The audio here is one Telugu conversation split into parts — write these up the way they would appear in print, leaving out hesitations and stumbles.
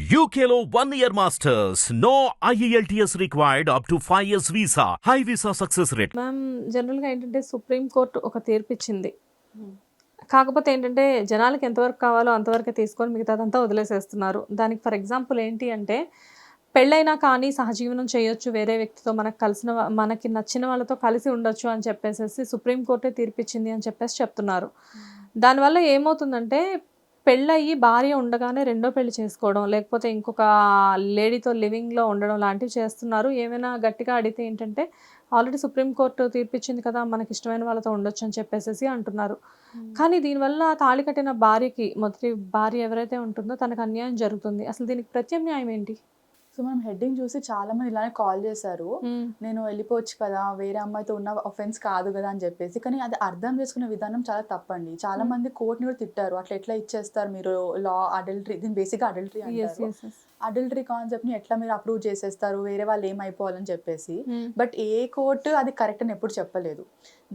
UKLO 1 year masters. No IELTS required up to 5 years visa. High visa success rate. Ma'am జనరల్గా ఏంటంటే సుప్రీం కోర్టు ఒక తీర్పు ఇచ్చింది. కాకపోతే ఏంటంటే జనాలకి ఎంతవరకు కావాలో అంతవరకే తీసుకొని మిగతాదంతా వదిలేసేస్తున్నారు. దానికి ఫర్ ఎగ్జాంపుల్ ఏంటి అంటే పెళ్ళైనా కానీ సహజీవనం చేయొచ్చు, వేరే వ్యక్తితో మనకి నచ్చిన వాళ్ళతో కలిసి ఉండొచ్చు అని చెప్పేసి సుప్రీం కోర్టే తీర్పిచ్చింది అని చెప్పేసి చెప్తున్నారు. దానివల్ల ఏమవుతుందంటే పెళ్ళయ్యి భార్య ఉండగానే రెండో పెళ్లి చేసుకోవడం, లేకపోతే ఇంకొక లేడీతో లివింగ్లో ఉండడం లాంటివి చేస్తున్నారు. ఏమైనా గట్టిగా అడిగితే ఏంటంటే ఆల్రెడీ సుప్రీంకోర్టు తీర్పిచ్చింది కదా, మనకి ఇష్టమైన వాళ్ళతో ఉండొచ్చు అని చెప్పేసి అంటున్నారు. కానీ దీనివల్ల తాళి కట్టిన భార్యకి, మొదటి భార్య ఎవరైతే ఉంటుందో తనకు అన్యాయం జరుగుతుంది. అసలు దీనికి ప్రత్యామ్నాయం ఏంటి? సో మనం హెడ్డింగ్ చూసి చాలా మంది ఇలానే కాల్ చేశారు, నేను వెళ్ళిపోవచ్చు కదా, వేరే అమ్మాయితో ఉన్న ఒఫెన్స్ కాదు కదా అని చెప్పేసి. కానీ అది అర్థం చేసుకునే విధానం చాలా తప్పండి. చాలా మంది కోర్టుని కూడా తిట్టారు, అట్లా ఎట్లా ఇచ్చేస్తారు మీరు, లా అడల్టరీ, దీని బేసిక్గా అడల్టరీ అంటారు, అడల్టరీ కాన్సెప్ట్ ని ఎట్లా మీరు అప్రూవ్ చేసేస్తారు, వేరే వాళ్ళు ఏమైపోవాలని చెప్పేసి. బట్ ఏ కోర్టు అది కరెక్ట్ అని ఎప్పుడు చెప్పలేదు.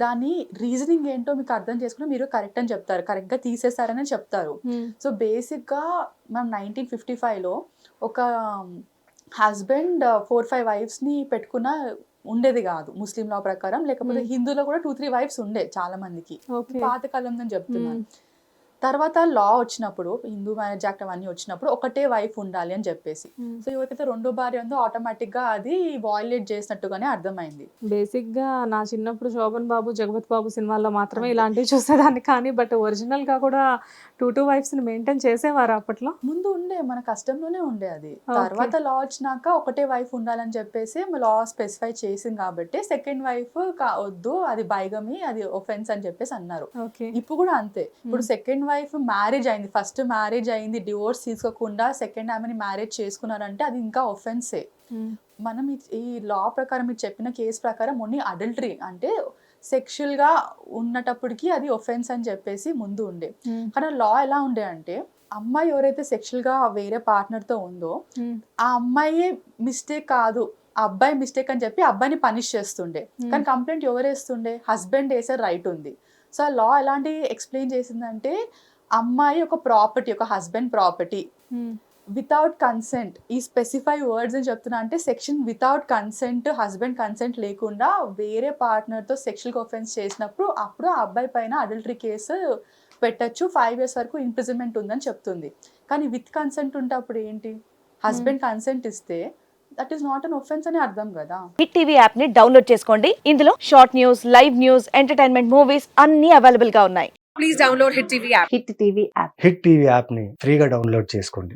దాని రీజనింగ్ ఏంటో మీకు అర్థం చేసుకుని మీరు కరెక్ట్ అని చెప్తారు, కరెక్ట్గా తీసేస్తారని చెప్తారు. సో బేసిక్గా మనం 1955లో ఒక హస్బెండ్ 4-5 వైఫ్స్ని పెట్టుకున్న ఉండేది కాదు ముస్లిం లా ప్రకారం. లేకపోతే హిందూలో కూడా 2-3 వైఫ్స్ ఉండే చాలా మందికి, పాతకాలం అని చెప్తున్నాను. తర్వాత లా వచ్చినప్పుడు, హిందూ మ్యారేజ్ యాక్ట్ అవన్నీ వచ్చినప్పుడు ఒకటే వైఫ్ ఉండాలి అని చెప్పేసి. సో ఎవరికైతే రెండో భార్య ఉందో ఆటోమేటిక్ గా అది వాయిలేట్ చేసినట్టుగానే అర్థమైంది. బేసిక్ గా నా చిన్నప్పుడు శోభన్ బాబు, జగపతి బాబు సినిమాల్లో మాత్రమే ఇలాంటివి చూసేదాన్ని. కానీ బట్ ఒరిజినల్ గా కూడా 2 వైఫ్స్ ని మెయింటైన్ చేసేవారు అప్పట్లో. ముందు ఉండే మన కష్టంలోనే ఉండే అది. తర్వాత లా వచ్చినాక ఒకటే వైఫ్ ఉండాలని చెప్పేసి లా స్పెసిఫై చేసింది కాబట్టి సెకండ్ వైఫ్ వద్దు, అది బైగమి, అది ఒఫెన్స్ అని చెప్పేసి అన్నారు. ఇప్పుడు కూడా అంతే. ఇప్పుడు సెకండ్ వైఫ్ మ్యారేజ్ అయింది, ఫస్ట్ మ్యారేజ్ అయింది, డివోర్స్ తీసుకోకుండా సెకండ్ ఆమెని మ్యారేజ్ చేసుకున్నారంటే అది ఇంకా ఒఫెన్సే. మనం ఈ లా ప్రకారం మీరు చెప్పిన కేసు ప్రకారం ఓన్లీ అడల్టరీ అంటే సెక్షువల్ గా ఉన్నటప్పటికి అది ఒఫెన్స్ అని చెప్పేసి ముందు ఉండే. కానీ లా ఎలా ఉండే అంటే అమ్మాయి ఎవరైతే సెక్షువల్ గా వేరే పార్ట్నర్ తో ఉందో ఆ అమ్మాయి మిస్టేక్ కాదు, ఆ అబ్బాయి మిస్టేక్ అని చెప్పి అబ్బాయిని పనిష్ చేస్తుండే. కానీ కంప్లైంట్ ఎవరు వేస్తుండే, హస్బెండ్ వేసే రైట్ ఉంది. సో ఆ లా ఎలాంటి ఎక్స్ప్లెయిన్ చేసిందంటే అమ్మాయి ఒక ప్రాపర్టీ, ఒక హస్బెండ్ ప్రాపర్టీ, వితౌట్ కన్సెంట్, ఈ స్పెసిఫై వర్డ్స్ అని చెప్తున్నా అంటే section without consent, husband consent లేకుండా వేరే పార్ట్నర్తో సెక్షువల్ ఒఫెన్స్ చేసినప్పుడు అప్పుడు ఆ అబ్బాయి పైన అడల్టరీ కేసు పెట్టచ్చు, 5 years వరకు ఇంప్రిజన్మెంట్ ఉందని చెప్తుంది. కానీ విత్ కన్సెంట్ ఉంటే అప్పుడు ఏంటి, హస్బెండ్ కన్సెంట్ ఇస్తే that is not an offence అని అర్థం కదా. హిట్ టీవీ యాప్ ని డౌన్లోడ్ చేసుకోండి. ఇందులో short news, live news, entertainment movies అన్ని అవైలబుల్ గా ఉన్నాయి. Please download Hit TV app. Hit TV app. Hit TV యాప్ని ఫ్రీగా డౌన్లోడ్ చేసుకోండి.